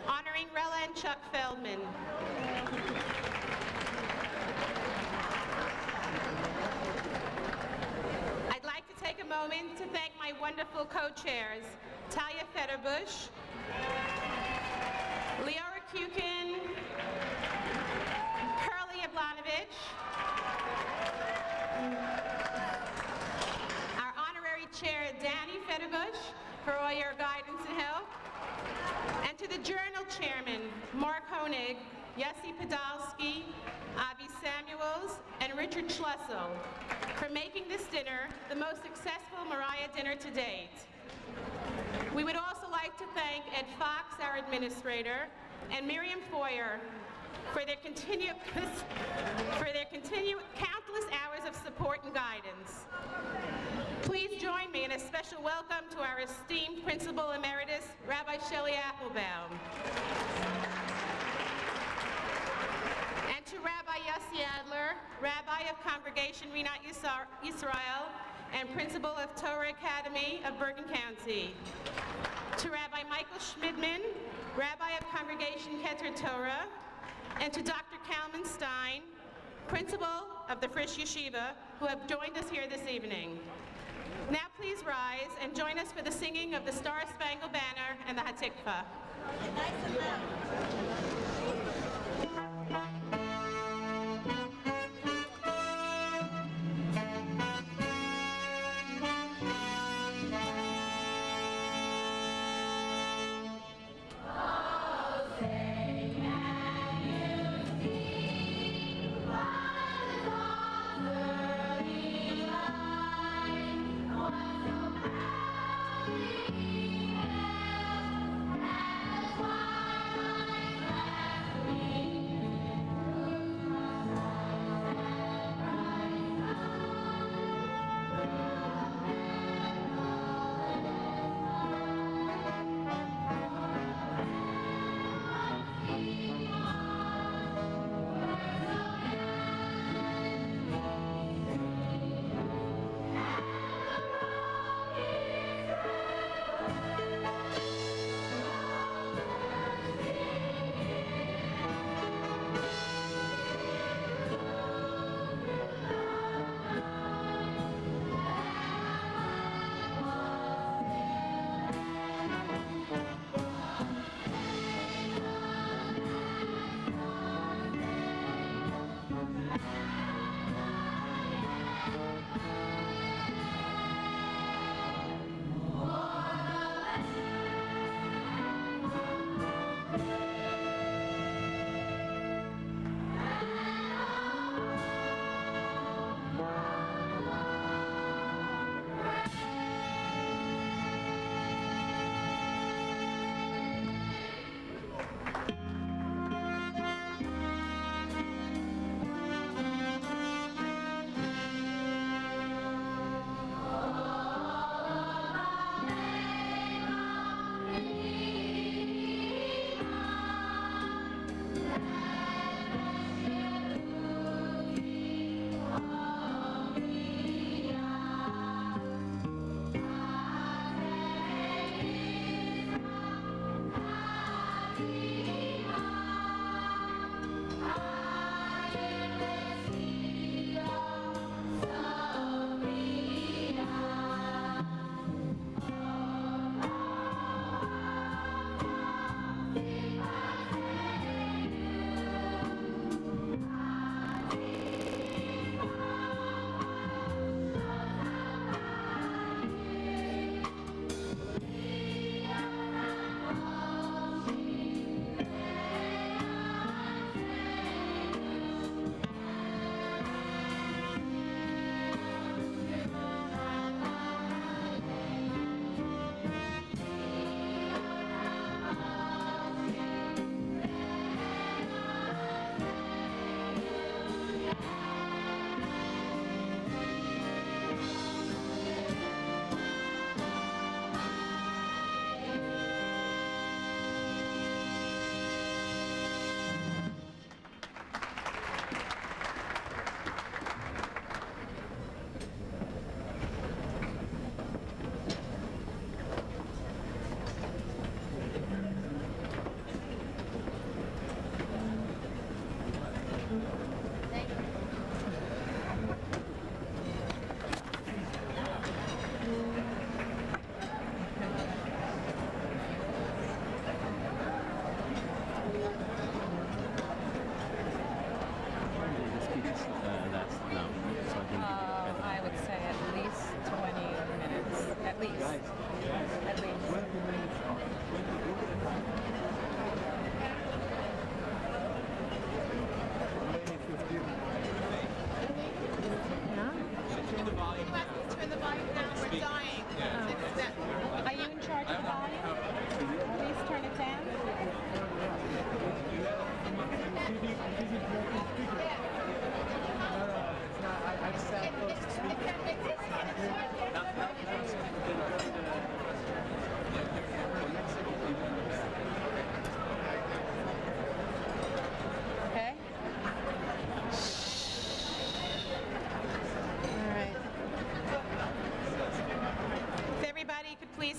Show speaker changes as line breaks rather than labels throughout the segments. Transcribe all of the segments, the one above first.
honoring Rella and Chuck Feldman. I'd like to take a moment to thank my wonderful co-chairs, Talia Federbush, Leora Kukin, Pearlie Ablanovich, our honorary chair, Danny Federbush, for all your guidance and help, and to the journal chairman, Mark Honig, Yossi Podolsky, Avi Samuels, and Richard Schlessel, for making this dinner the most successful Moriah dinner to date. We would also like to thank Ed Fox, our administrator, and Miriam Foyer for their continued countless hours of support and guidance. Please join me in a special welcome to our esteemed Principal Emeritus, Rabbi Shelley Applebaum. And to Rabbi Yossi Adler, Rabbi of Congregation Rinat Yisrael and Principal of Torah Academy of Bergen County. To Rabbi Michael Schmidman, Rabbi of Congregation Keter Torah, and to Dr. Kalman Stein, Principal of the Frisch Yeshiva, who have joined us here this evening. Now please rise and join us for the singing of the Star Spangled Banner and the Hatikvah. Nice and loud.
Why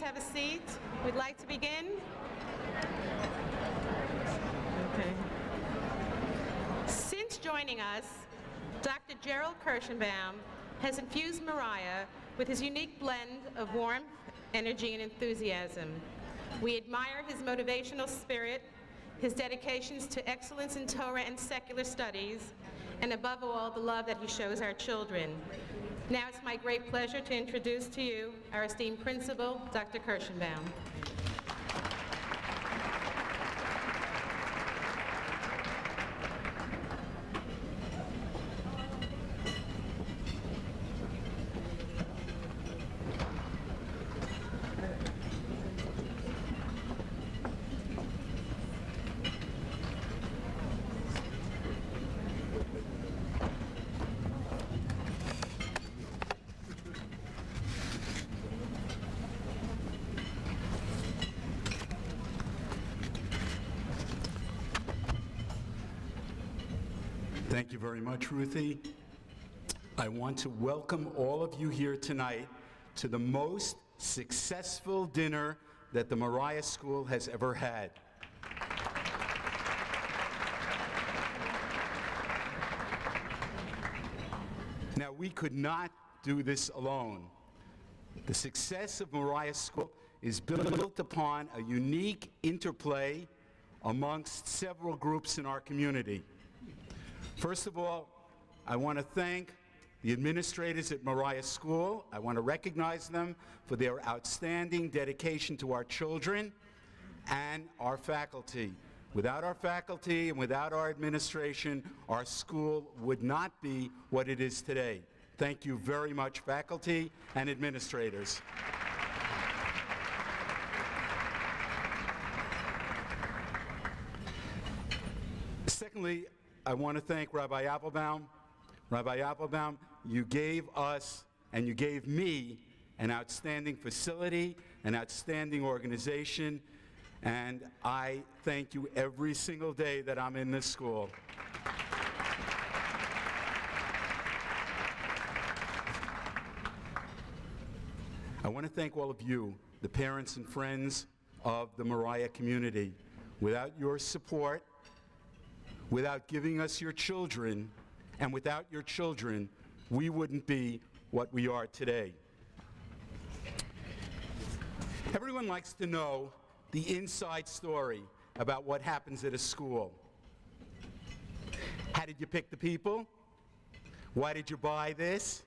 have a seat. We'd like to begin. Okay. Since joining us, Dr. Gerald Kirschenbaum has infused Moriah with his unique blend of warmth, energy, and enthusiasm. We admire his motivational spirit, his dedications to excellence in Torah and secular studies, and above all, the love that he shows our children. Now it's my great pleasure to introduce to you our esteemed principal, Dr. Kirschenbaum.
Thank you very much, Ruthie. I want to welcome all of you here tonight to the most successful dinner that the Moriah School has ever had. Now, we could not do this alone. The success of Moriah School is built upon a unique interplay amongst several groups in our community. First of all, I want to thank the administrators at Moriah School. I want to recognize them for their outstanding dedication to our children and our faculty. Without our faculty and without our administration, our school would not be what it is today. Thank you very much, faculty and administrators. Secondly, I want to thank Rabbi Applebaum. Rabbi Applebaum, you gave us and you gave me an outstanding facility, an outstanding organization, and I thank you every single day that I'm in this school. I want to thank all of you, the parents and friends of the Moriah community. Without your support, without giving us your children, and without your children, we wouldn't be what we are today. Everyone likes to know the inside story about what happens at a school. How did you pick the people? Why did you buy this?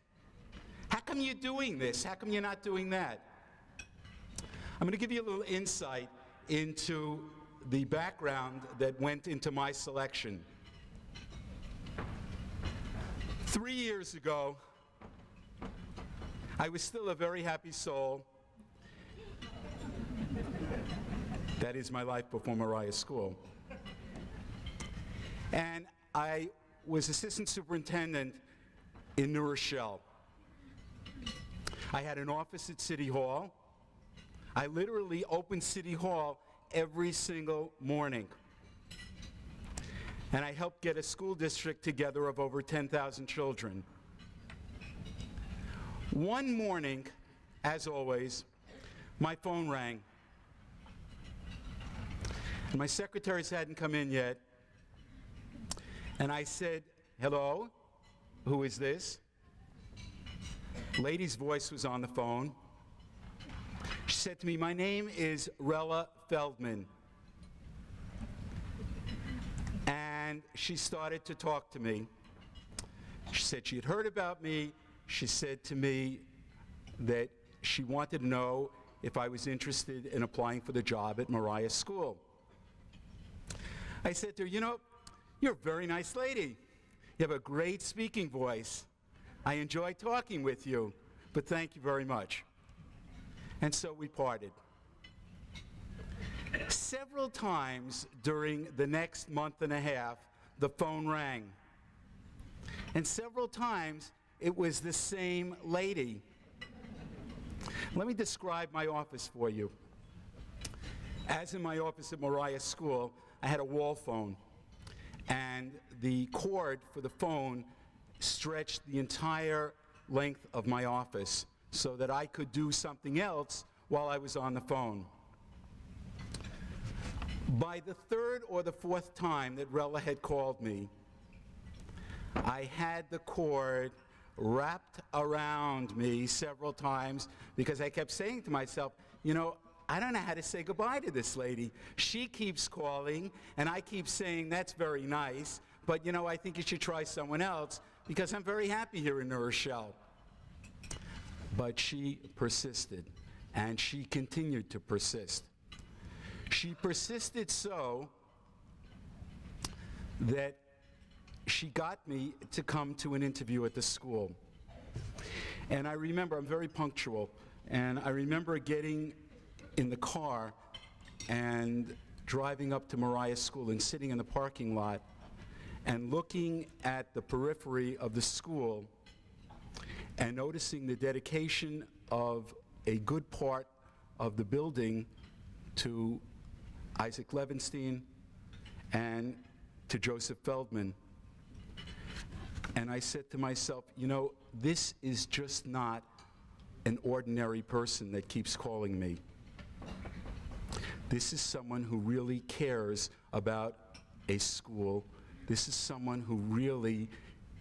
How come you're doing this? How come you're not doing that? I'm going to give you a little insight into the background that went into my selection. 3 years ago, I was still a very happy soul. That is my life before Moriah School. And I was assistant superintendent in New Rochelle. I had an office at City Hall. I literally opened City Hall every single morning. And I helped get a school district together of over 10,000 children. One morning, as always, my phone rang. And my secretaries hadn't come in yet. And I said, "Hello, who is this?" Lady's voice was on the phone. She said to me, "My name is Rella Feldman." And she started to talk to me. She said she had heard about me. She said to me that she wanted to know if I was interested in applying for the job at Moriah School. I said to her, "You know, you're a very nice lady. You have a great speaking voice. I enjoy talking with you, but thank you very much." And so we parted. Several times during the next month and a half, the phone rang. And several times, it was the same lady. Let me describe my office for you. As in my office at Moriah School, I had a wall phone. And the cord for the phone stretched the entire length of my office so that I could do something else while I was on the phone. By the third or the fourth time that Rella had called me, I had the cord wrapped around me several times because I kept saying to myself, you know, I don't know how to say goodbye to this lady. She keeps calling, and I keep saying, that's very nice, but you know, I think you should try someone else because I'm very happy here in New Rochelle. But she persisted, and she continued to persist. She persisted so that she got me to come to an interview at the school. And I remember, I'm very punctual, and I remember getting in the car and driving up to Moriah School and sitting in the parking lot and looking at the periphery of the school and noticing the dedication of a good part of the building to Isaac Levenstein and to Joseph Feldman. And I said to myself, you know, this is just not an ordinary person that keeps calling me. This is someone who really cares about a school. This is someone who really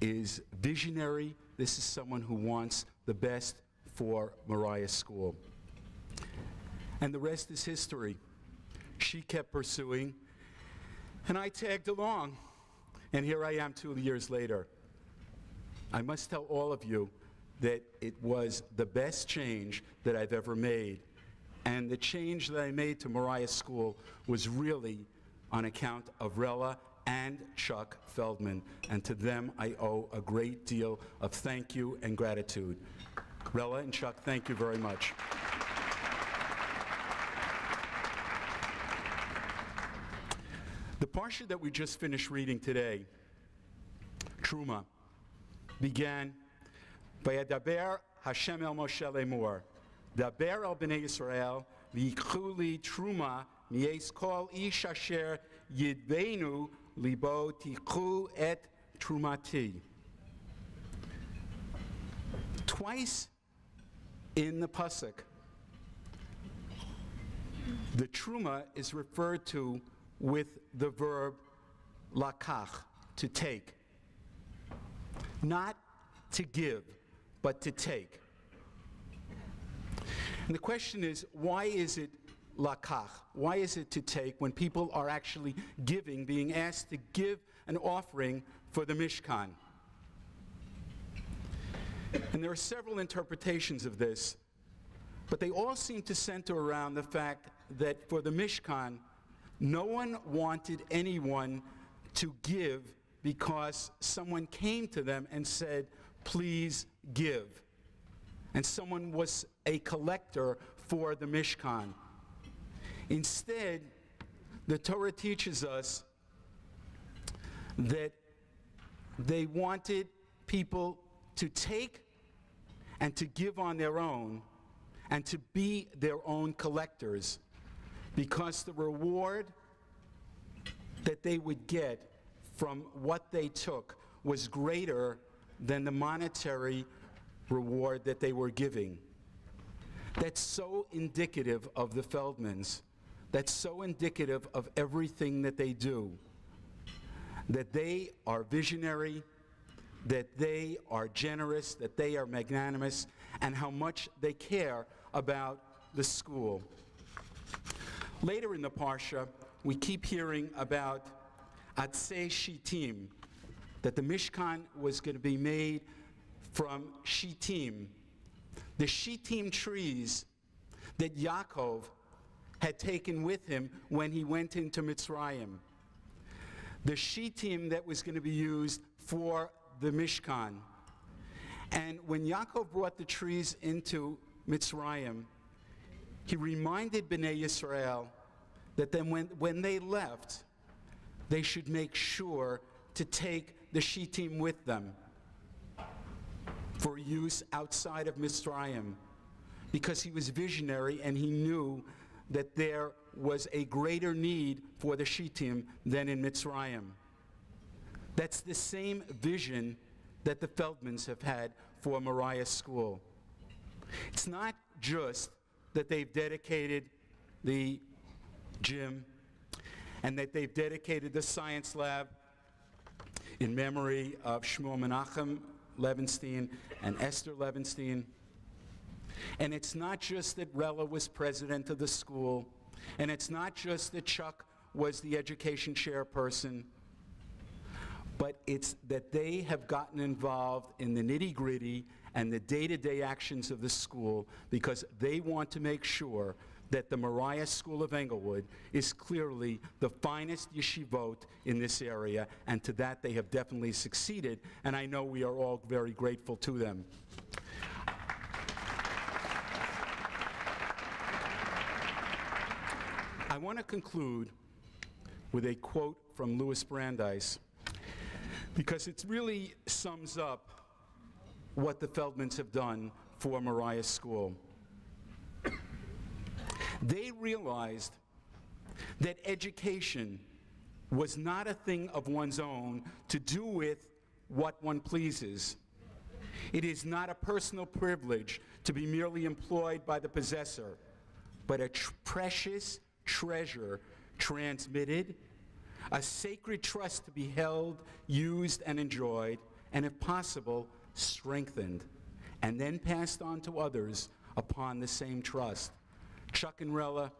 is visionary. This is someone who wants the best for Moriah School. And the rest is history. She kept pursuing, and I tagged along. And here I am 2 years later. I must tell all of you that it was the best change that I've ever made. And the change that I made to Moriah School was really on account of Rella and Chuck Feldman. And to them, I owe a great deal of thank you and gratitude. Rella and Chuck, thank you very much. The parsha that we just finished reading today, Truma, began, Vayadaber Hashem el Moshe lemor, Daber el bnei Yisrael, v'yikchu li truma mi'es kol ish asher yidbeinu libo tikhu et trumati. Twice in the pasuk, the truma is referred to with the verb lakach, to take. Not to give, but to take. And the question is, why is it lakach? Why is it to take when people are actually giving, being asked to give an offering for the Mishkan? And there are several interpretations of this, but they all seem to center around the fact that for the Mishkan, no one wanted anyone to give because someone came to them and said, please give. And someone was a collector for the Mishkan. Instead, the Torah teaches us that they wanted people to take and to give on their own and to be their own collectors, because the reward that they would get from what they took was greater than the monetary reward that they were giving. That's so indicative of the Feldmans. That's so indicative of everything that they do. That they are visionary, that they are generous, that they are magnanimous, and how much they care about the school. Later in the Parsha, we keep hearing about Atzei Shittim, that the Mishkan was going to be made from Shittim, the Shittim trees that Yaakov had taken with him when he went into Mitzrayim. The Shittim that was going to be used for the Mishkan. And when Yaakov brought the trees into Mitzrayim, he reminded Bnei Yisrael that then when they left, they should make sure to take the Shittim with them for use outside of Mitzrayim, because he was visionary and he knew that there was a greater need for the Shittim than in Mitzrayim. That's the same vision that the Feldmans have had for Moriah School. It's not just that they've dedicated the gym and that they've dedicated the science lab in memory of Shmuel Menachem Levenstein and Esther Levenstein. And it's not just that Rella was president of the school, and it's not just that Chuck was the education chairperson, but it's that they have gotten involved in the nitty-gritty and the day-to-day actions of the school because they want to make sure that the Moriah School of Englewood is clearly the finest yeshivot in this area, and to that they have definitely succeeded, and I know we are all very grateful to them. I want to conclude with a quote from Louis Brandeis, because it really sums up what the Feldmans have done for Moriah School. They realized that education was not a thing of one's own to do with what one pleases. It is not a personal privilege to be merely employed by the possessor, but a precious treasure transmitted, a sacred trust to be held, used, and enjoyed, and if possible, strengthened, and then passed on to others upon the same trust. Chuck and Rella,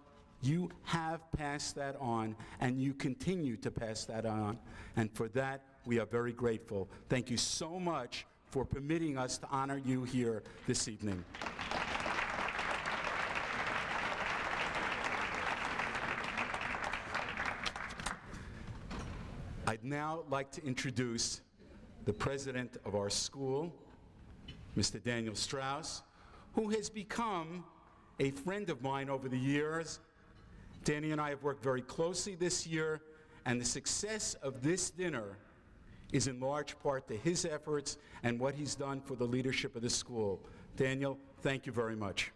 you have passed that on, and you continue to pass that on, and for that, we are very grateful. Thank you so much for permitting us to honor you here this evening. I'd now like to introduce the president of our school, Mr. Daniel Strauss, who has become a friend of mine over the years. Danny and I have worked very closely this year, and the success of this dinner is in large part to his efforts and what he's done for the leadership of the school. Daniel, thank you very much.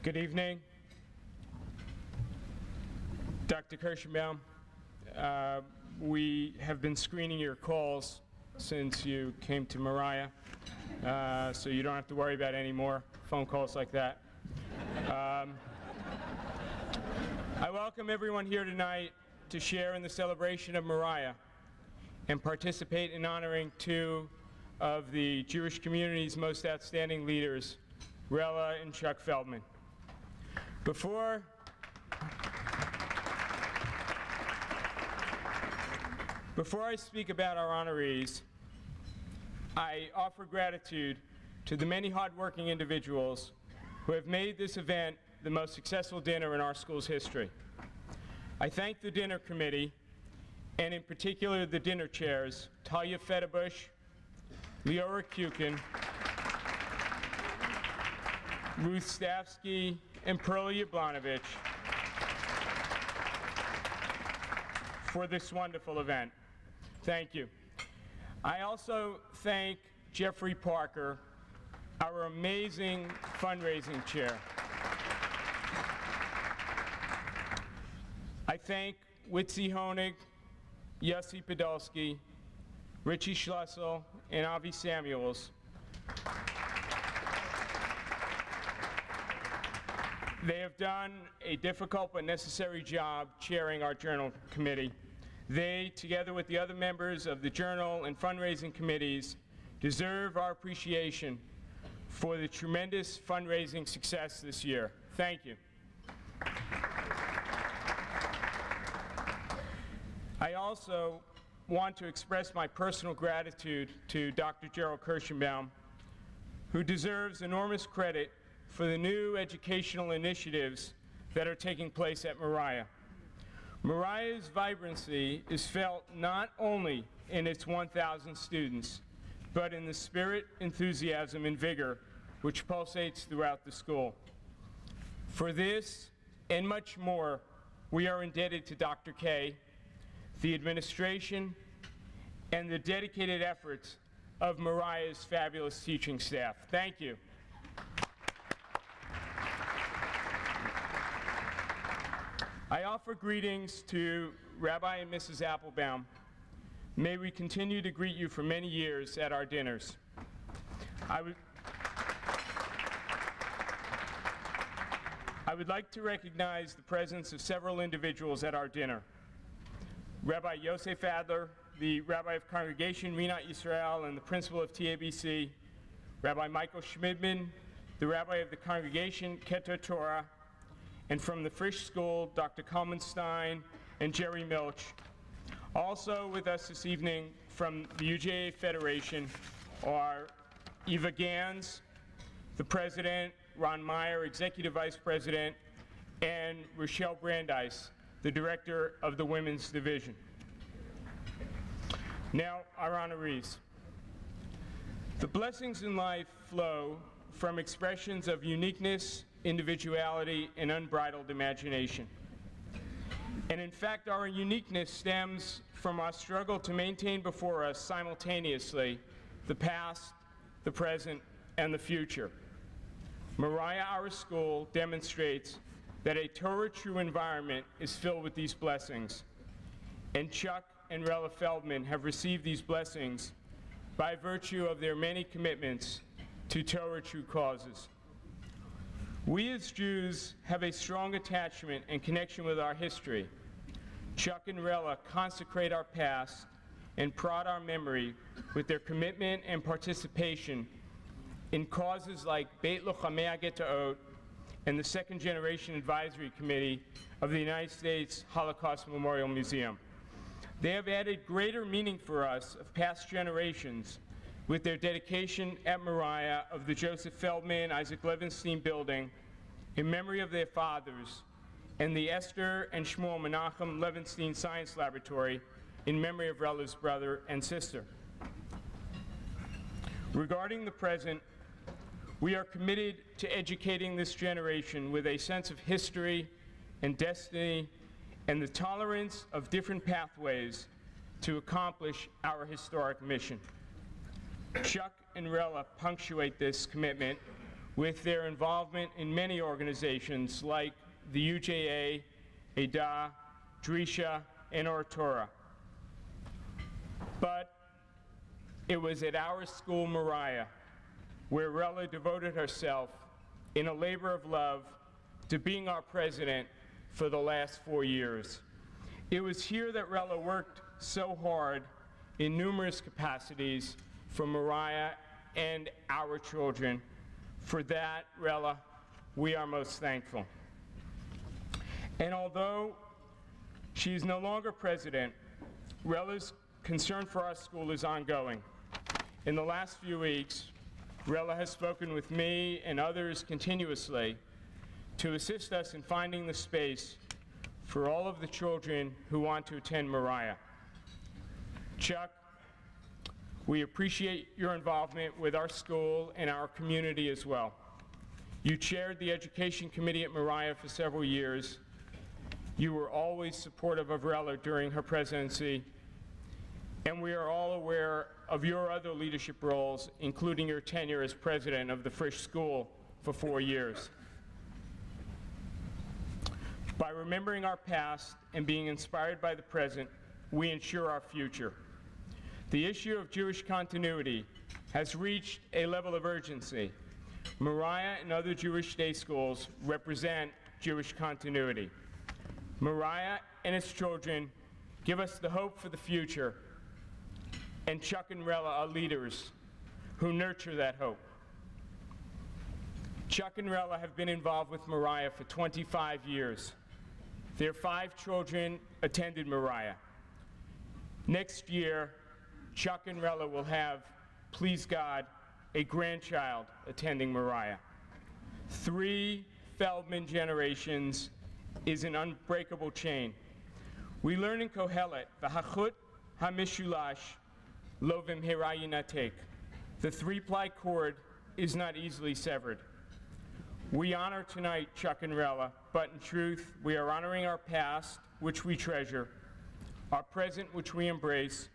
Good evening. Dr. Kirschenbaum, we have been screening your calls since you came to Moriah, so you don't have to worry about any more phone calls like that. I welcome everyone here tonight to share in the celebration of Moriah and participate in honoring two of the Jewish community's most outstanding leaders, Rella and Chuck Feldman. Before I speak about our honorees, I offer gratitude to the many hardworking individuals who have made this event the most successful dinner in our school's history. I thank the dinner committee, and in particular the dinner chairs, Talia Fetterbush, Leora Kukin, Ruth Stavsky, and Pearlie Yablanovich for this wonderful event. Thank you. I also thank Jeffrey Parker, our amazing fundraising chair. I thank Witzy Honig, Yossi Podolsky, Richie Schlussel, and Avi Samuels. They have done a difficult but necessary job chairing our journal committee. They, together with the other members of the journal and fundraising committees, deserve our appreciation for the tremendous fundraising success this year. Thank you. I also want to express my personal gratitude to Dr. Gerald Kirschenbaum, who deserves enormous credit for the new educational initiatives that are taking place at Moriah. Moriah's vibrancy is felt not only in its 1,000 students, but in the spirit, enthusiasm, and vigor which pulsates throughout the school. For this and much more, we are indebted to Dr. K, the administration, and the dedicated efforts of Moriah's fabulous teaching staff. Thank you. I offer greetings to Rabbi and Mrs. Applebaum. May we continue to greet you for many years at our dinners. I would like to recognize the presence of several individuals at our dinner. Rabbi Yosef Adler, the Rabbi of Congregation Rinat Yisrael and the principal of TABC, Rabbi Michael Schmidman, the Rabbi of the Congregation Keter Torah, and from the Frisch School, Dr. Kalmanstein and Jerry Milch. Also with us this evening from the UJA Federation are Eva Gans, the President, Ron Meyer, Executive Vice President, and Rochelle Brandeis, the Director of the Women's Division. Now, our honorees. The blessings in life flow from expressions of uniqueness, individuality, and unbridled imagination. And in fact, our uniqueness stems from our struggle to maintain before us simultaneously the past, the present, and the future. Moriah, our school, demonstrates that a Torah-true environment is filled with these blessings. And Chuck and Rella Feldman have received these blessings by virtue of their many commitments to Torah-true causes. We as Jews have a strong attachment and connection with our history. Chuck and Rella consecrate our past and prod our memory with their commitment and participation in causes like Beit Lochamei HaGetaot and the Second Generation Advisory Committee of the United States Holocaust Memorial Museum. They have added greater meaning for us of past generations with their dedication at Moriah of the Joseph Feldman Isaac Levenstein Building in memory of their fathers, and the Esther and Shmuel Menachem Levenstein Science Laboratory in memory of Rella's brother and sister. Regarding the present, we are committed to educating this generation with a sense of history and destiny and the tolerance of different pathways to accomplish our historic mission. Chuck and Rella punctuate this commitment with their involvement in many organizations like the UJA, Ada, Drisha, and Or Torah. But it was at our school, Moriah, where Rella devoted herself in a labor of love to being our president for the last 4 years. It was here that Rella worked so hard in numerous capacities for Moriah and our children. For that, Rella, we are most thankful. And although she is no longer president, Rella's concern for our school is ongoing. In the last few weeks, Rella has spoken with me and others continuously to assist us in finding the space for all of the children who want to attend Moriah. Chuck, we appreciate your involvement with our school and our community as well. You chaired the Education Committee at Moriah for several years. You were always supportive of Rella during her presidency, and we are all aware of your other leadership roles, including your tenure as president of the Frisch School for 4 years. By remembering our past and being inspired by the present, we ensure our future. The issue of Jewish continuity has reached a level of urgency. Moriah and other Jewish day schools represent Jewish continuity. Moriah and its children give us the hope for the future, and Chuck and Rella are leaders who nurture that hope. Chuck and Rella have been involved with Moriah for 25 years. Their 5 children attended Moriah. Next year, Chuck and Rella will have, please God, a grandchild attending Moriah. 3 Feldman generations is an unbreakable chain. We learn in Kohelet, v'hachut hamishulash lo v'mhera yinatek. The 3-ply cord is not easily severed. We honor tonight Chuck and Rella, but in truth, we are honoring our past, which we treasure, our present, which we embrace,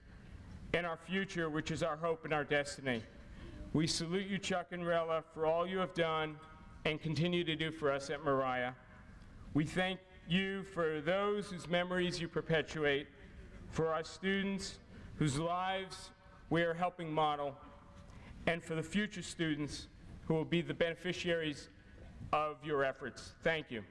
and our future, which is our hope and our destiny. We salute you, Chuck and Rella, for all you have done and continue to do for us at Moriah. We thank you for those whose memories you perpetuate, for our students whose lives we are helping model, and for the future students who will be the beneficiaries of your efforts. Thank you.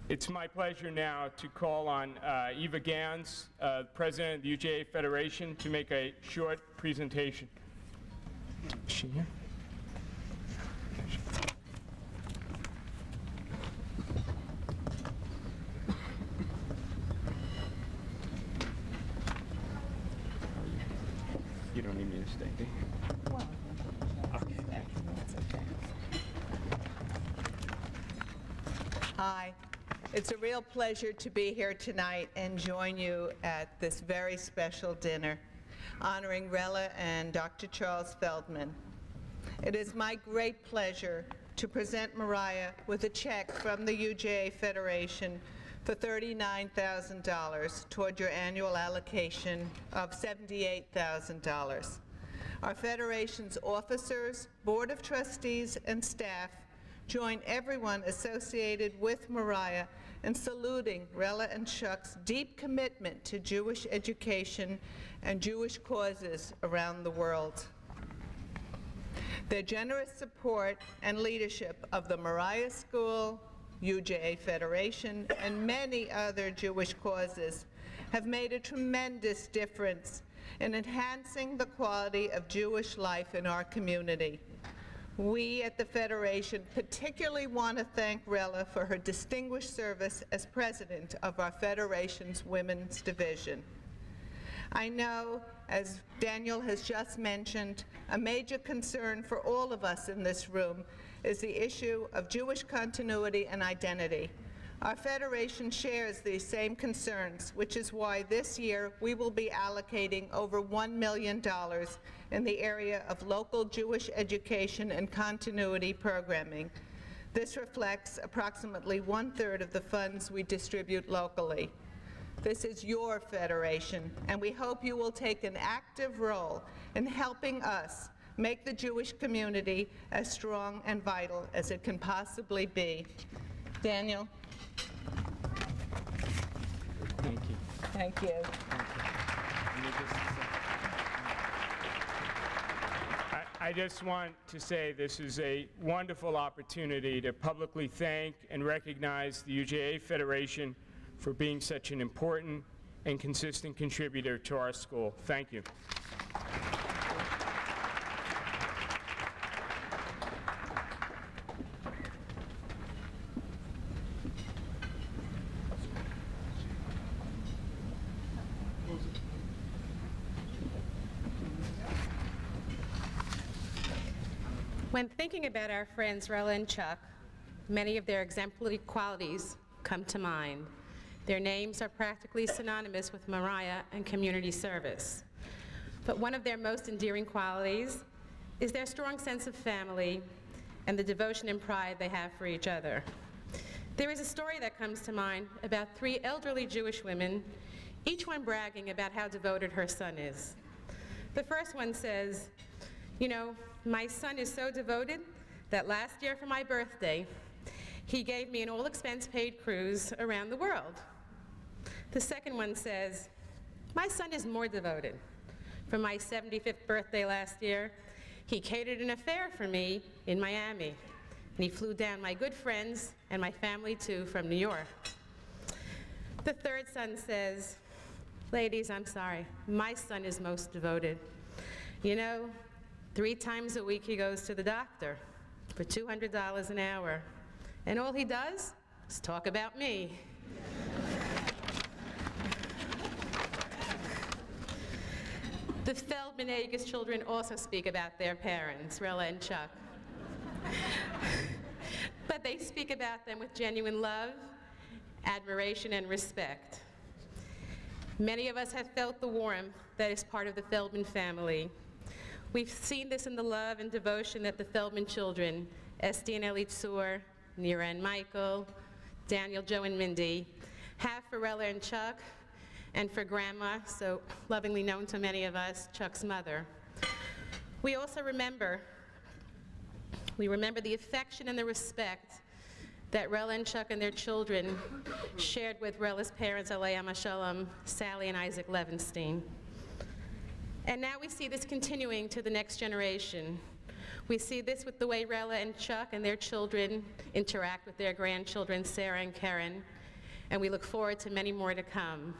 It's my pleasure now to call on Eva Gans, President of the UJA Federation, to make a short presentation. Is she here? You don't need me to stay, do you?
Well,
Okay.
that's okay. Hi. It's a real pleasure to be here tonight and join you at this very special dinner honoring Rella and Dr. Charles Feldman. It is my great pleasure to present Moriah with a check from the UJA Federation for $39,000 toward your annual allocation of $78,000. Our Federation's officers, Board of Trustees, and staff join everyone associated with Moriah in saluting Rella and Chuck's deep commitment to Jewish education and Jewish causes around the world. Their generous support and leadership of the Moriah School, UJA Federation, and many other Jewish causes have made a tremendous difference in enhancing the quality of Jewish life in our community. We at the Federation particularly want to thank Rella for her distinguished service as president of our Federation's Women's Division. I know, as Daniel has just mentioned, a major concern for all of us in this room is the issue of Jewish continuity and identity. Our Federation shares these same concerns, which is why this year we will be allocating over $1 million in the area of local Jewish education and continuity programming. This reflects approximately 1/3 of the funds we distribute locally. This is your Federation, and we hope you will take an active role in helping us make the Jewish community as strong and vital as it can possibly be. Daniel?
Thank you.
Thank you.
I just want to say this is a wonderful opportunity to publicly thank and recognize the UJA Federation for being such an important and consistent contributor to our school. Thank you.
When thinking about our friends Rella and Chuck, many of their exemplary qualities come to mind. Their names are practically synonymous with Moriah and community service. But one of their most endearing qualities is their strong sense of family and the devotion and pride they have for each other. There is a story that comes to mind about 3 elderly Jewish women, each one bragging about how devoted her son is. The first one says, "You know, my son is so devoted that last year for my birthday, he gave me an all-expense-paid cruise around the world." The second one says, "My son is more devoted. For my 75th birthday last year, he catered an affair for me in Miami, and he flew down my good friends and my family too from New York." The third son says, "Ladies, I'm sorry, my son is most devoted. You know, 3 times a week he goes to the doctor for $200 an hour, and all he does is talk about me." The Feldman-Agus children also speak about their parents, Rella and Chuck. But they speak about them with genuine love, admiration, and respect. Many of us have felt the warmth that is part of the Feldman family. We've seen this in the love and devotion that the Feldman children, Esty and Elitzur, Nira and Michael, Daniel, Joe, and Mindy, have for Rella and Chuck, and for Grandma, so lovingly known to many of us, Chuck's mother. We also remember the affection and the respect that Rella and Chuck and their children shared with Rella's parents, Alayam Shalom, Sally and Isaac Levenstein. And now we see this continuing to the next generation. We see this with the way Rella and Chuck and their children interact with their grandchildren, Sarah and Karen, and we look forward to many more to come.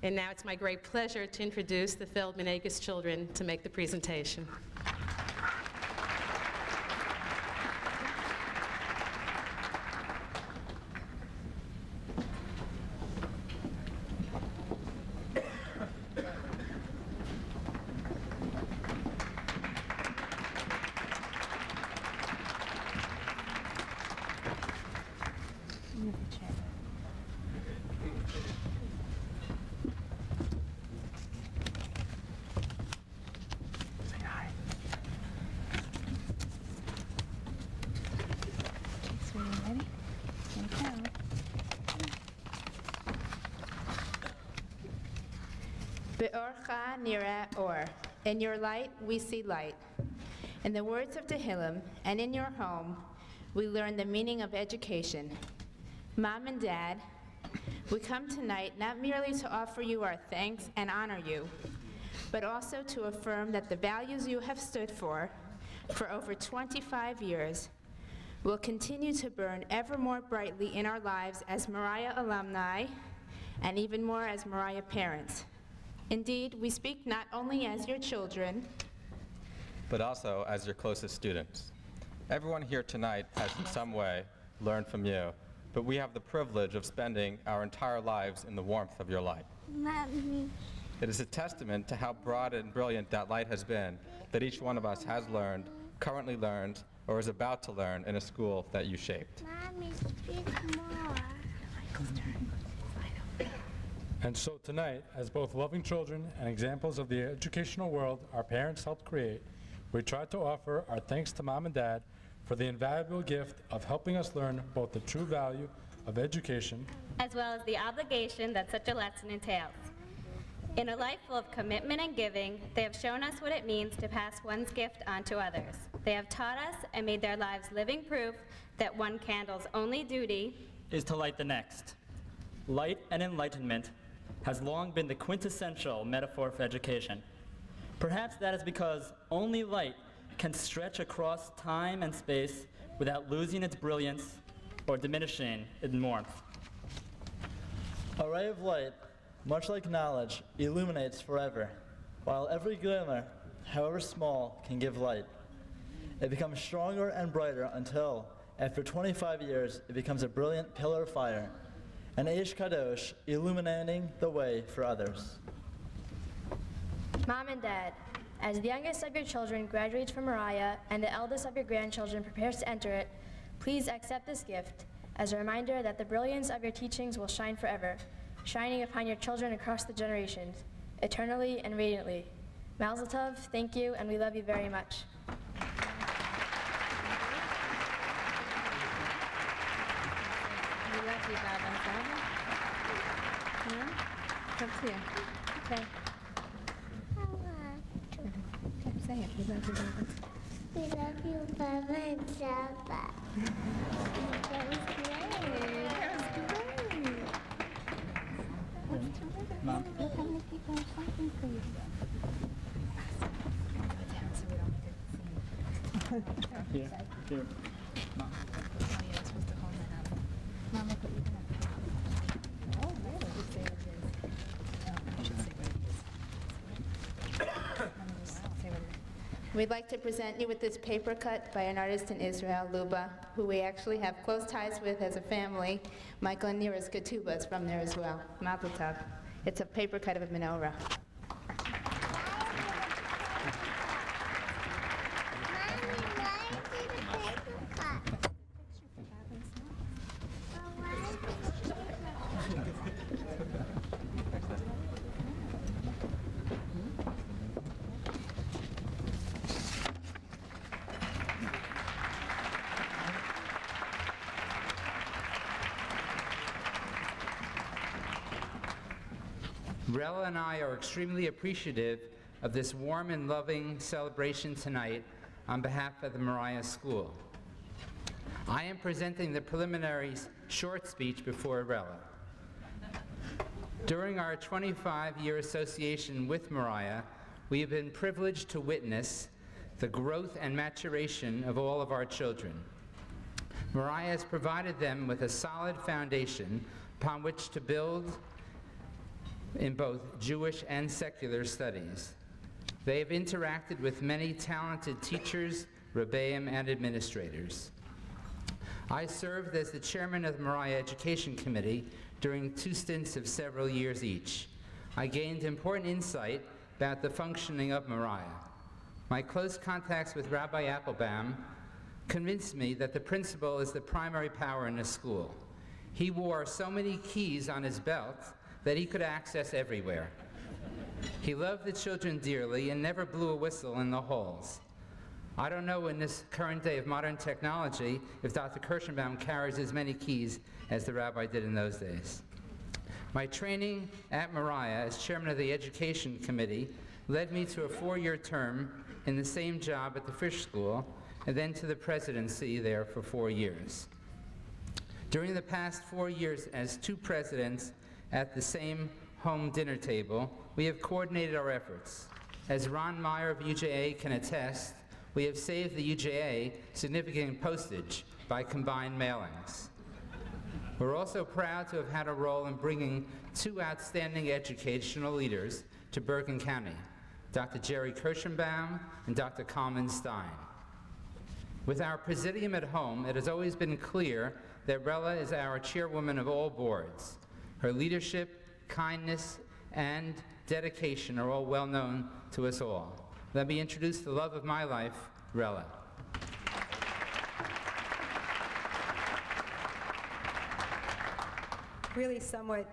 And now it's my great pleasure to introduce the Feldman Akers children to make the presentation.
Be'orcha nireh or. In your light, we see light. In the words of Tehillim, and in your home, we learn the meaning of education. Mom and Dad, we come tonight not merely to offer you our thanks and honor you, but also to affirm that the values you have stood for over 25 years, will continue to burn ever more brightly in our lives as Moriah alumni, and even more as Moriah parents. Indeed, we speak not only as your children,
but also as your closest students. Everyone here tonight has in some way learned from you, but we have the privilege of spending our entire lives in the warmth of your light.
Mommy.
It is a testament to how broad and brilliant that light has been that each one of us has learned, currently learned, or is about to learn in a school that you shaped.
Mommy, speak more.
And so tonight, as both loving children and examples of the educational world our parents helped create, we try to offer our thanks to Mom and Dad for the invaluable gift of helping us learn both the true value of education,
as well as the obligation that such a lesson entails. In a life full of commitment and giving, they have shown us what it means to pass one's gift on to others. They have taught us and made their lives living proof that one candle's only duty
is to light the next. Light and enlightenment has long been the quintessential metaphor for education. Perhaps that is because only light can stretch across time and space without losing its brilliance or diminishing its warmth.
A ray of light, much like knowledge, illuminates forever, while every glimmer, however small, can give light. It becomes stronger and brighter until, after 25 years, it becomes a brilliant pillar of fire, an Eish Kadosh illuminating the way for others.
Mom and Dad, as the youngest of your children graduates from Moriah and the eldest of your grandchildren prepares to enter it, please accept this gift as a reminder that the brilliance of your teachings will shine forever, shining upon your children across the generations, eternally and radiantly. Mazel tov, thank you, and we love you very much.
we love you, Baba. Come here. Okay. Say it. We love you, Baba.
We love you, Baba and Baba.
That was great. That was great.
Mom.
Look how many people are fighting for you.
Here, here. Mom.
Oh, yeah, it's supposed to hold that up. Mom, look what you got. Oh, really? You say what it is. I should say what it is. Let me just say what it is. We'd like to present you with this paper cut by an artist in Israel, Luba, who we actually have close ties with as a family. Michael and Nira's ketubah is from there as well. Mazel tov. It's a paper cut of a menorah.
Rella and I are extremely appreciative of this warm and loving celebration tonight on behalf of the Moriah School. I am presenting the preliminary short speech before Rella. During our 25-year association with Moriah, we have been privileged to witness the growth and maturation of all of our children. Moriah has provided them with a solid foundation upon which to build in both Jewish and secular studies. They have interacted with many talented teachers, rebbeim, and administrators. I served as the chairman of the Moriah Education Committee during 2 stints of several years each. I gained important insight about the functioning of Moriah. My close contacts with Rabbi Applebaum convinced me that the principal is the primary power in the school. He wore so many keys on his belt that he could access everywhere. He loved the children dearly and never blew a whistle in the halls. I don't know in this current day of modern technology if Dr. Kirschenbaum carries as many keys as the rabbi did in those days. My training at Moriah as chairman of the Education Committee led me to a 4-year term in the same job at the Fish School, and then to the presidency there for 4 years. During the past 4 years as 2 presidents at the same home dinner table, we have coordinated our efforts. As Ron Meyer of UJA can attest, we have saved the UJA significant postage by combined mailings. We're also proud to have had a role in bringing 2 outstanding educational leaders to Bergen County, Dr. Jerry Kirschenbaum and Dr. Kalman Stein. With our presidium at home, it has always been clear that Rella is our chairwoman of all boards. Her leadership, kindness, and dedication are all well known to us all. Let me introduce the love of my life, Rella.
Really somewhat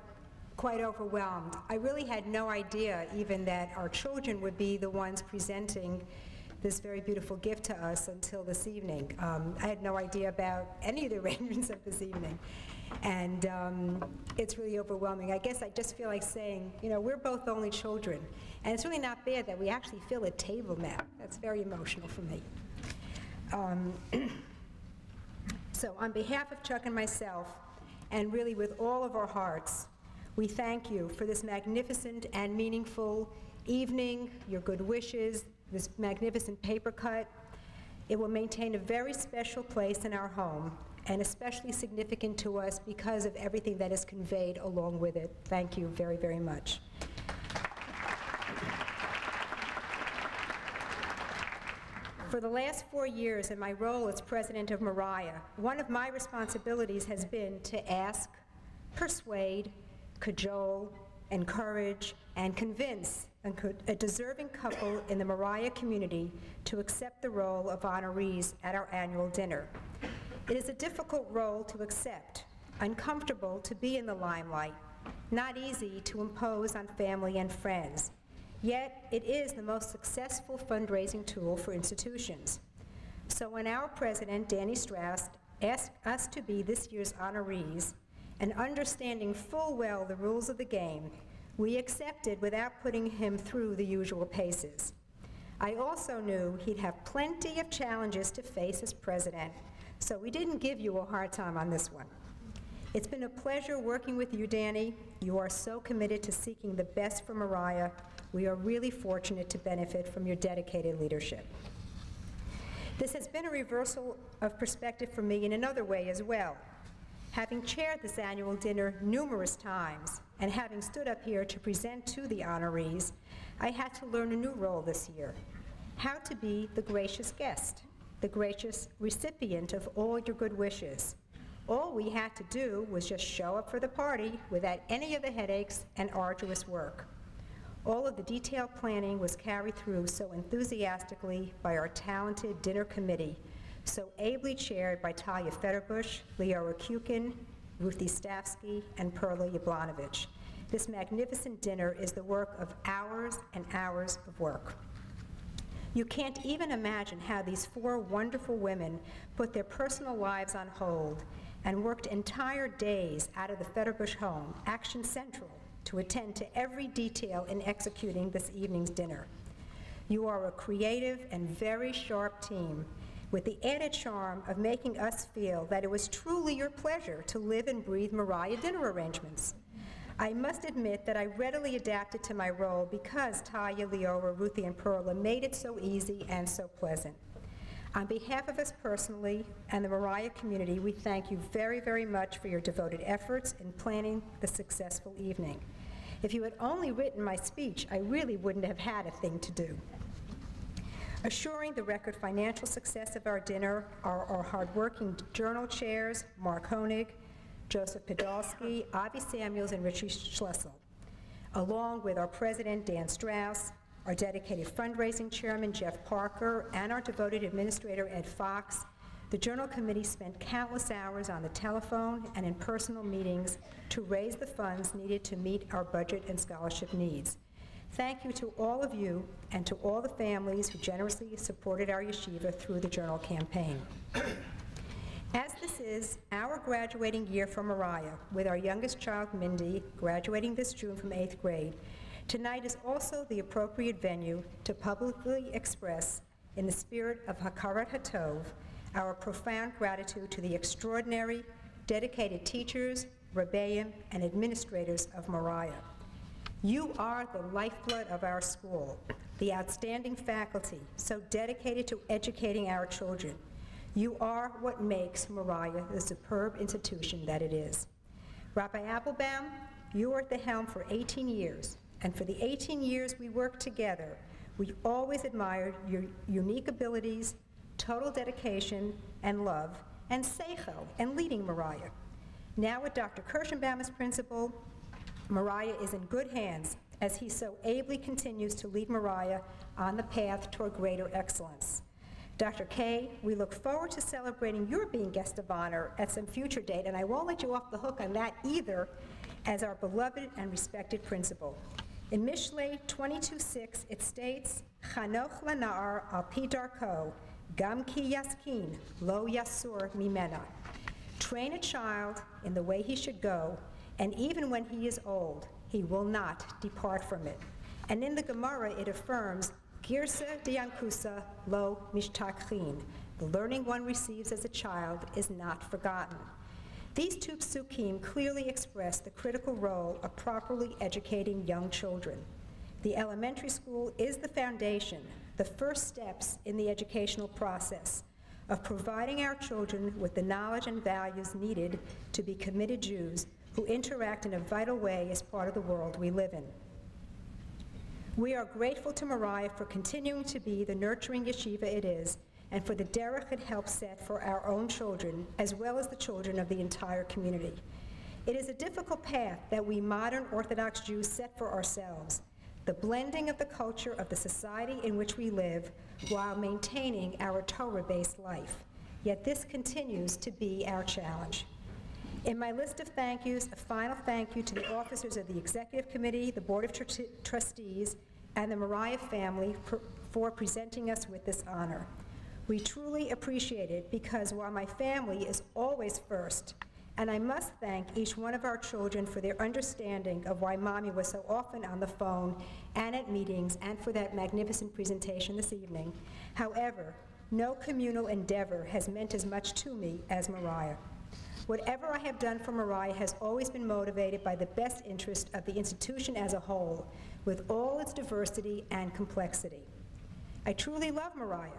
quite overwhelmed. I really had no idea even that our children would be the ones presenting this very beautiful gift to us until this evening. I had no idea about any of the arrangements of this evening. And it's really overwhelming. I guess I just feel like saying, you know, we're both only children. And it's really not bad that we actually fill a table now. That's very emotional for me. So on behalf of Chuck and myself, and really with all of our hearts, we thank you for this magnificent and meaningful evening, your good wishes, this magnificent paper cut. It will maintain a very special place in our home, and especially significant to us because of everything that is conveyed along with it. Thank you very, very much. For the last 4 years in my role as president of Moriah, one of my responsibilities has been to ask, persuade, cajole, encourage, and convince a deserving couple in the Moriah community to accept the role of honorees at our annual dinner. It is a difficult role to accept, uncomfortable to be in the limelight, not easy to impose on family and friends. Yet, it is the most successful fundraising tool for institutions. So when our president, Danny Strauss, asked us to be this year's honorees, and understanding full well the rules of the game, we accepted without putting him through the usual paces. I also knew he'd have plenty of challenges to face as president, so we didn't give you a hard time on this one. It's been a pleasure working with you, Danny. You are so committed to seeking the best for Moriah. We are really fortunate to benefit from your dedicated leadership. This has been a reversal of perspective for me in another way as well. Having chaired this annual dinner numerous times and having stood up here to present to the honorees, I had to learn a new role this year: how to be the gracious guest, the gracious recipient of all your good wishes. All we had to do was just show up for the party without any of the headaches and arduous work. All of the detailed planning was carried through so enthusiastically by our talented dinner committee, so ably chaired by Talia Federbush, Leora Kukin, Ruthie Stavsky, and Perla Yablanovich. This magnificent dinner is the work of hours and hours of work. You can't even imagine how these 4 wonderful women put their personal lives on hold and worked entire days out of the Federbush home, Action Central, to attend to every detail in executing this evening's dinner. You are a creative and very sharp team, with the added charm of making us feel that it was truly your pleasure to live and breathe Moriah dinner arrangements. I must admit that I readily adapted to my role because Taya, Leora, Ruthie, and Perla made it so easy and so pleasant. On behalf of us personally and the Moriah community, we thank you very, very much for your devoted efforts in planning the successful evening. If you had only written my speech, I really wouldn't have had a thing to do. Assuring the record financial success of our dinner are our hardworking journal chairs, Mark Honig, Joseph Podolsky, Avi Samuels, and Richie Schlessel, along with our president, Dan Strauss, our dedicated fundraising chairman, Jeff Parker, and our devoted administrator, Ed Fox. The Journal Committee spent countless hours on the telephone and in personal meetings to raise the funds needed to meet our budget and scholarship needs. Thank you to all of you and to all the families who generously supported our yeshiva through the Journal campaign. As this is our graduating year for Moriah, with our youngest child, Mindy, graduating this June from 8th grade, tonight is also the appropriate venue to publicly express, in the spirit of Hakarat Hatov, our profound gratitude to the extraordinary, dedicated teachers, rebbeim, and administrators of Moriah. You are the lifeblood of our school, the outstanding faculty, so dedicated to educating our children. You are what makes Moriah the superb institution that it is. Rabbi Applebaum, you were at the helm for 18 years, and for the 18 years we worked together, we always admired your unique abilities, total dedication and love, and seichel, and leading Moriah. Now with Dr. Kirschenbaum as principal, Moriah is in good hands as he so ably continues to lead Moriah on the path toward greater excellence. Dr. Kay, we look forward to celebrating your being guest of honor at some future date, and I won't let you off the hook on that either, as our beloved and respected principal. In Mishlei 22:6, it states, Chanoch lanar al pi darko, gam ki yaskin, lo yasur mimena. Train a child in the way he should go, and even when he is old, he will not depart from it. And in the Gemara, it affirms, Girsa diankusa lo mishtakhin. The learning one receives as a child is not forgotten. These two psukim clearly express the critical role of properly educating young children. The elementary school is the foundation, the first steps in the educational process of providing our children with the knowledge and values needed to be committed Jews who interact in a vital way as part of the world we live in. We are grateful to Moriah for continuing to be the nurturing yeshiva it is, and for the derech it helps set for our own children, as well as the children of the entire community. It is a difficult path that we modern Orthodox Jews set for ourselves, the blending of the culture of the society in which we live while maintaining our Torah-based life. Yet this continues to be our challenge. In my list of thank yous, a final thank you to the officers of the Executive Committee, the Board of Trustees, and the Moriah family for presenting us with this honor. We truly appreciate it because while my family is always first, and I must thank each one of our children for their understanding of why Mommy was so often on the phone and at meetings and for that magnificent presentation this evening. However, no communal endeavor has meant as much to me as Moriah. Whatever I have done for Moriah has always been motivated by the best interest of the institution as a whole, with all its diversity and complexity. I truly love Moriah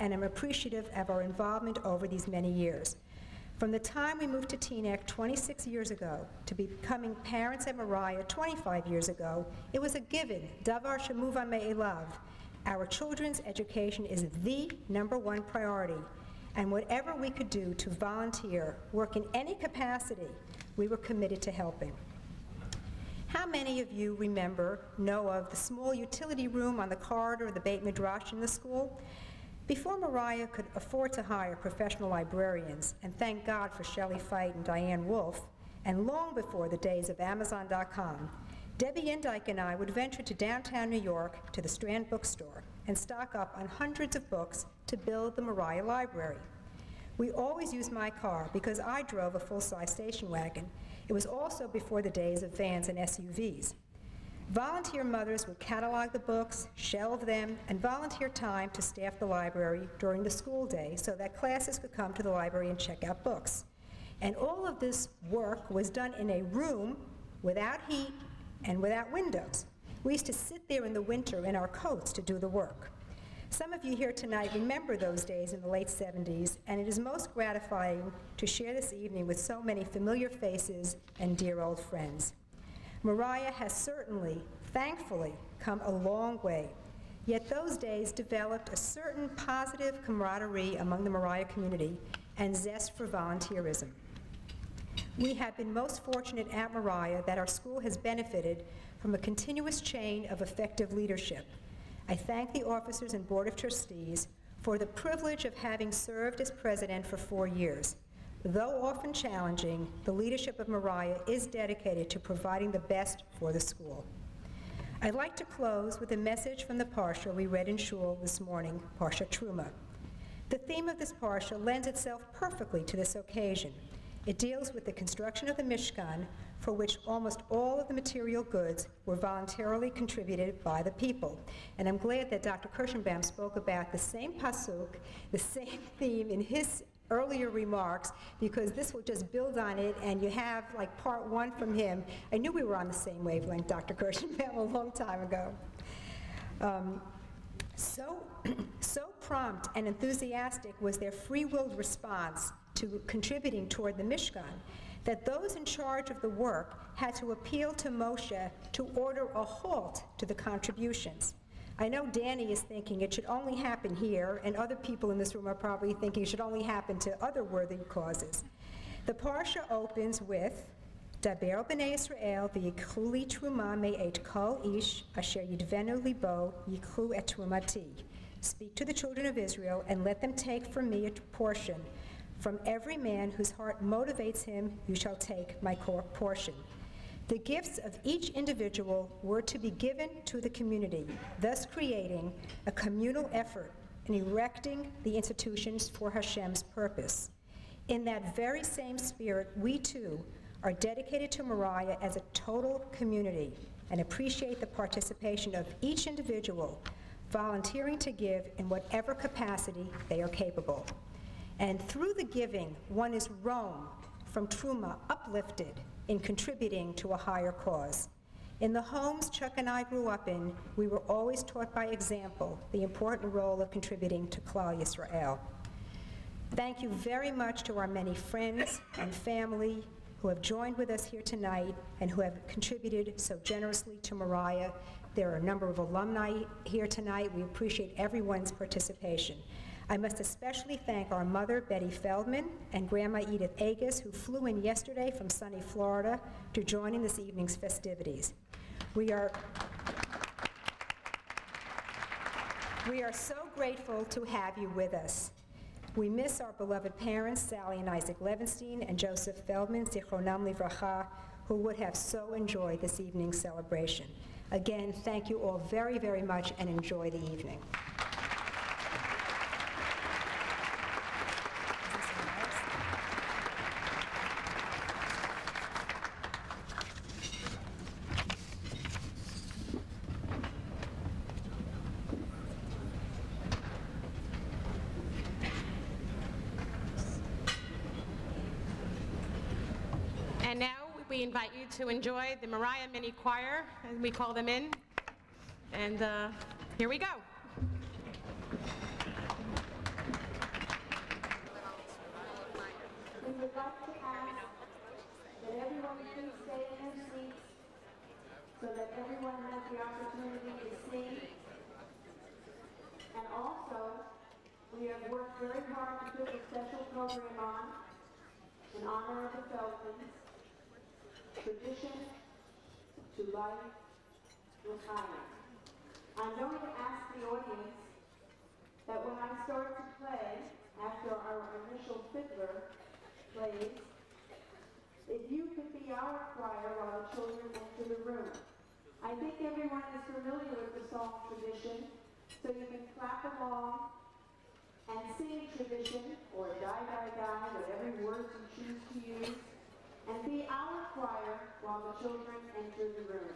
and am appreciative of our involvement over these many years. From the time we moved to Teaneck 26 years ago to becoming parents at Moriah 25 years ago, it was a given, davar shemuvan me'elav. Our children's education is the #1 priority, and whatever we could do to volunteer, work in any capacity, we were committed to helping. How many of you know of the small utility room on the corridor of the Beit Midrash in the school? Before Moriah could afford to hire professional librarians, and thank God for Shelley Feit and Diane Wolfe, and long before the days of Amazon.com, Debbie Indyke and I would venture to downtown New York to the Strand bookstore and stock up on hundreds of books to build the Moriah Library. We always used my car because I drove a full-size station wagon. It was also before the days of vans and SUVs. Volunteer mothers would catalog the books, shelve them, and volunteer time to staff the library during the school day so that classes could come to the library and check out books. And all of this work was done in a room without heat and without windows. We used to sit there in the winter in our coats to do the work. Some of you here tonight remember those days in the late 70s, and it is most gratifying to share this evening with so many familiar faces and dear old friends. Moriah has certainly, thankfully, come a long way, yet those days developed a certain positive camaraderie among the Moriah community and zest for volunteerism. We have been most fortunate at Moriah that our school has benefited from a continuous chain of effective leadership. I thank the officers and Board of Trustees for the privilege of having served as president for 4 years. Though often challenging, the leadership of Moriah is dedicated to providing the best for the school. I'd like to close with a message from the Parsha we read in Shul this morning, Parsha Truma. The theme of this Parsha lends itself perfectly to this occasion. It deals with the construction of the Mishkan, for which almost all of the material goods were voluntarily contributed by the people. And I'm glad that Dr. Kirschenbaum spoke about the same pasuk, the same theme in his earlier remarks, because this will just build on it, and you have like part one from him. I knew we were on the same wavelength, Dr. Kirschenbaum, a long time ago. So prompt and enthusiastic was their free-willed response to contributing toward the Mishkan that those in charge of the work had to appeal to Moshe to order a halt to the contributions. I know Danny is thinking it should only happen here, and other people in this room are probably thinking it should only happen to other worthy causes. The Parsha opens with, Daber b'nei Yisrael v'yikhu li truma me'et kol ish asher yidvenu libo yikhu et trumati. Speak to the children of Israel and let them take from me a portion. From every man whose heart motivates him, you shall take my portion. The gifts of each individual were to be given to the community, thus creating a communal effort in erecting the institutions for Hashem's purpose. In that very same spirit, we too are dedicated to Moriah as a total community and appreciate the participation of each individual, volunteering to give in whatever capacity they are capable. And through the giving, one is roamed from Truma, uplifted in contributing to a higher cause. In the homes Chuck and I grew up in, we were always taught by example the important role of contributing to Klal Yisrael. Thank you very much to our many friends and family who have joined with us here tonight and who have contributed so generously to Moriah. There are a number of alumni here tonight. We appreciate everyone's participation. I must especially thank our mother, Betty Feldman, and Grandma Edith Agus, who flew in yesterday from sunny Florida to join in this evening's festivities. We are so grateful to have you with us. We miss our beloved parents, Sally and Isaac Levenstein and Joseph Feldman, Zichronam Livracha, who would have so enjoyed this evening's celebration. Again, thank you all very, very much, and enjoy the evening.
And now we invite you to enjoy the Moriah Mini Choir, as we call them in. And here we go.
We would like to ask that everyone please stay in their seats so that everyone has the opportunity to see. And also, we have worked very hard to put a special program on in honor of the Feldmans. Tradition to life with higher. I'm going to ask the audience that when I start to play, after our initial fiddler plays, if you could be our choir while the children enter the room. I think everyone is familiar with the song Tradition, so you can clap along and sing Tradition, or Die, Die, Die, whatever words you choose to use. and be our choir while the children enter the room.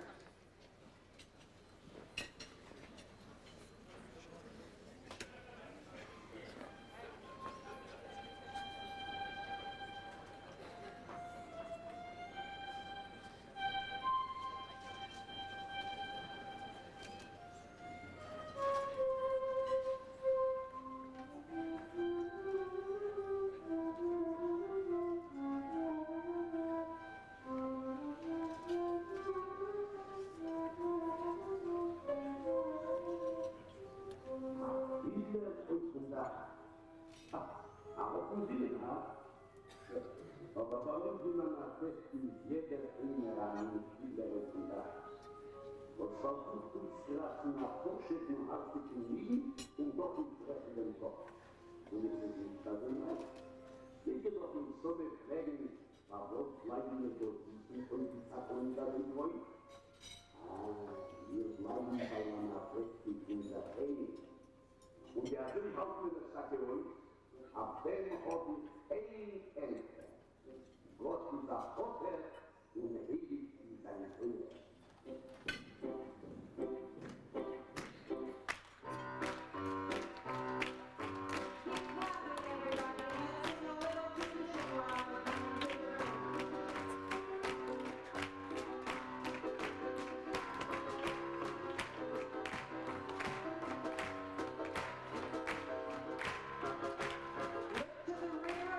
Und der Hauptmann sagte uns, ab dem Ort ist ein Ende. Gott ist der Vater und ewig ist sein Sohn.
To the rear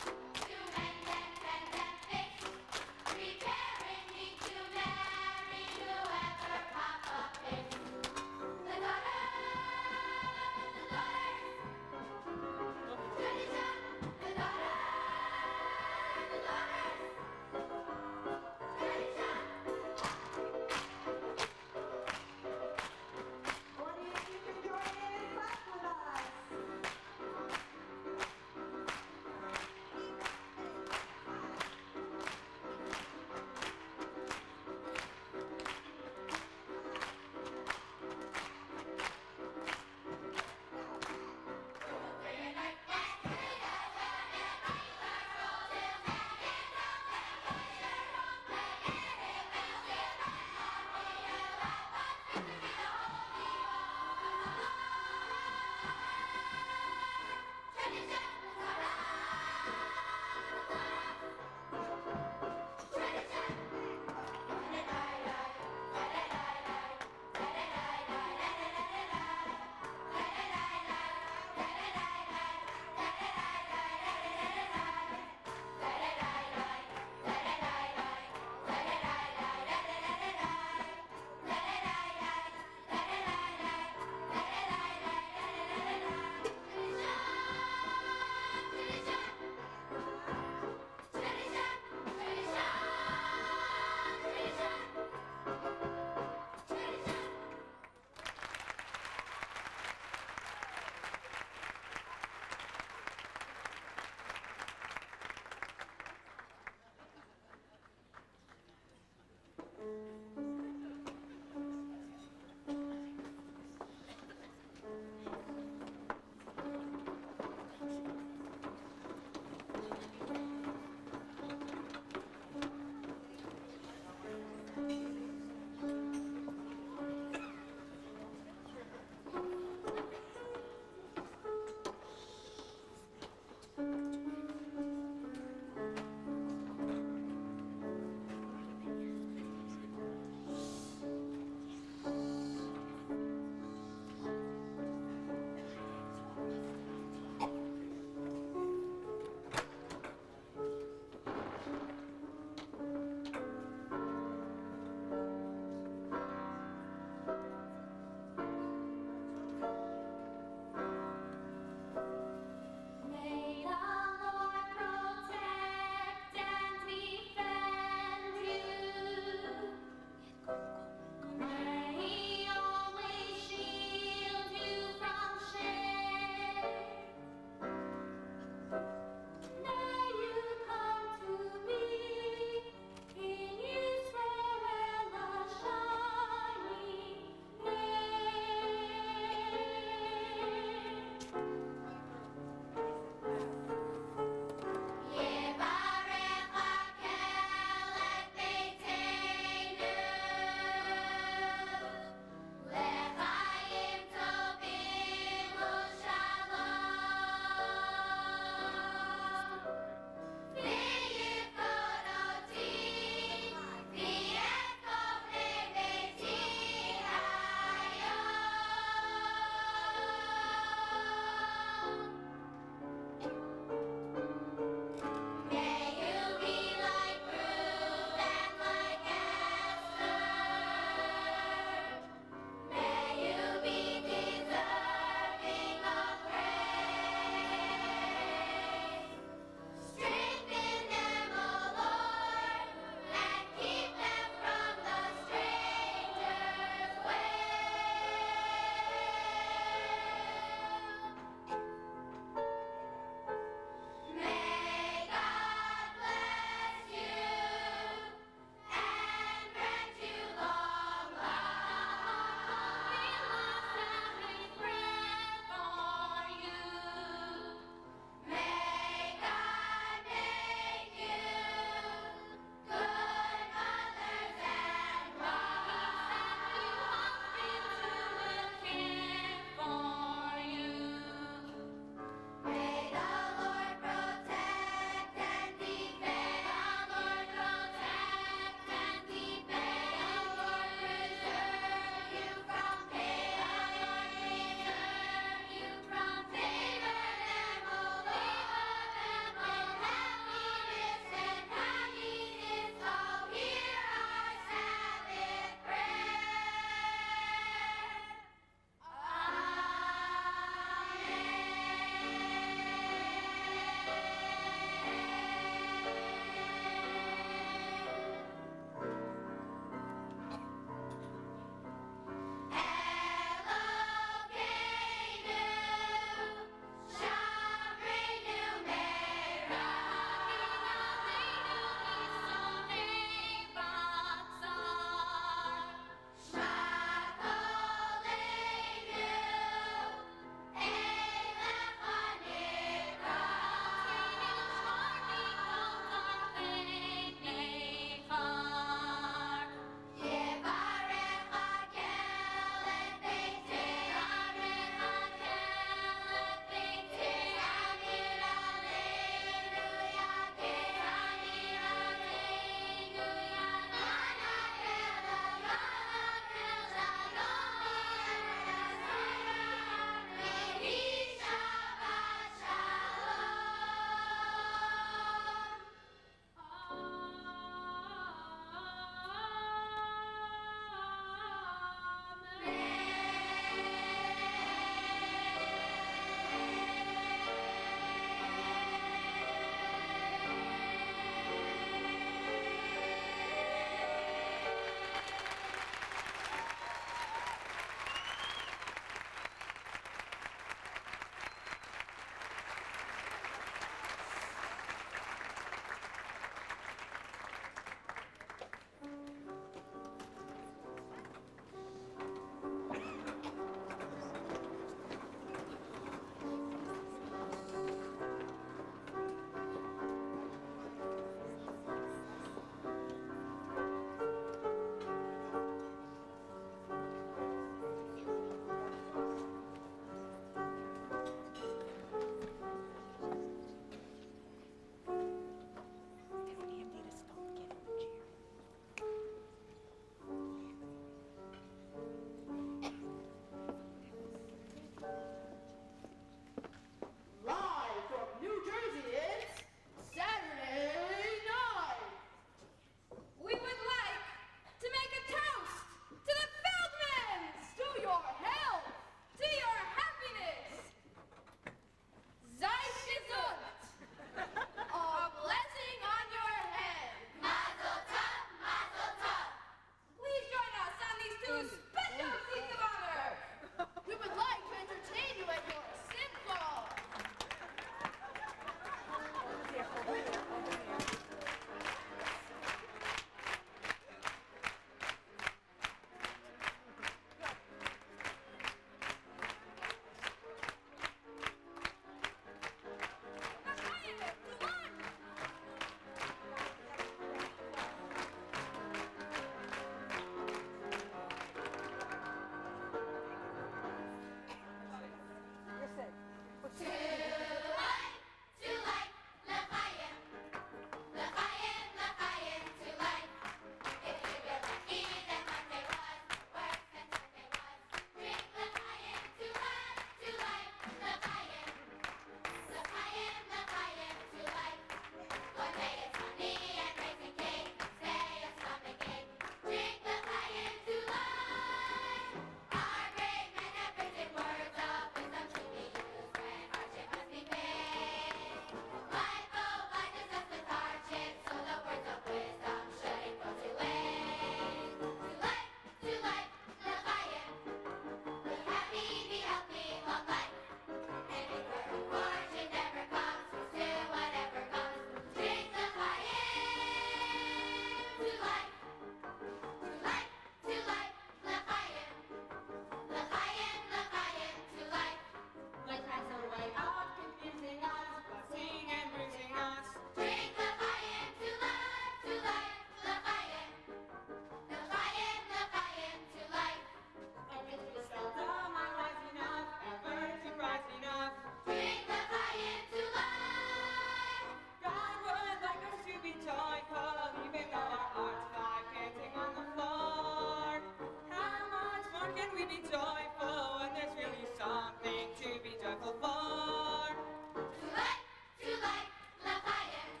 be joyful when there's really something to be joyful for.
To life, Lafayette.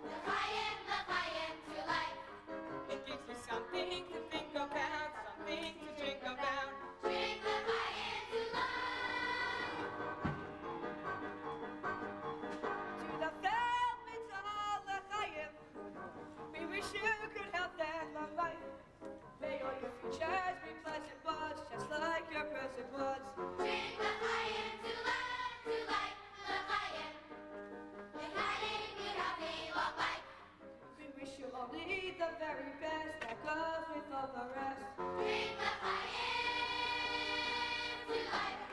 Lafayette, Lafayette, to life.
It gives you something to think about, something to drink about.
Drink Lafayette to life.
To the Velvets of Lafayette, we wish you good health and long life. May all your futures be pleasant buds, just like your present buds.
Drink Lafayette to life, Lafayette. Igniting good healthy long life.
We wish you only the very best that goes with all the rest.
Drink Lafayette to life.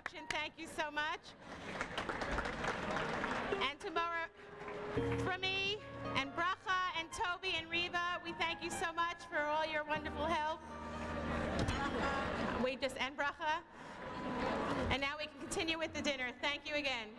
introduction. Thank you so much. And to Morah, from me, and Bracha, and Toby, and Reva, we thank you so much for all your wonderful help. We just end Bracha. And now we can continue with the dinner. Thank you again.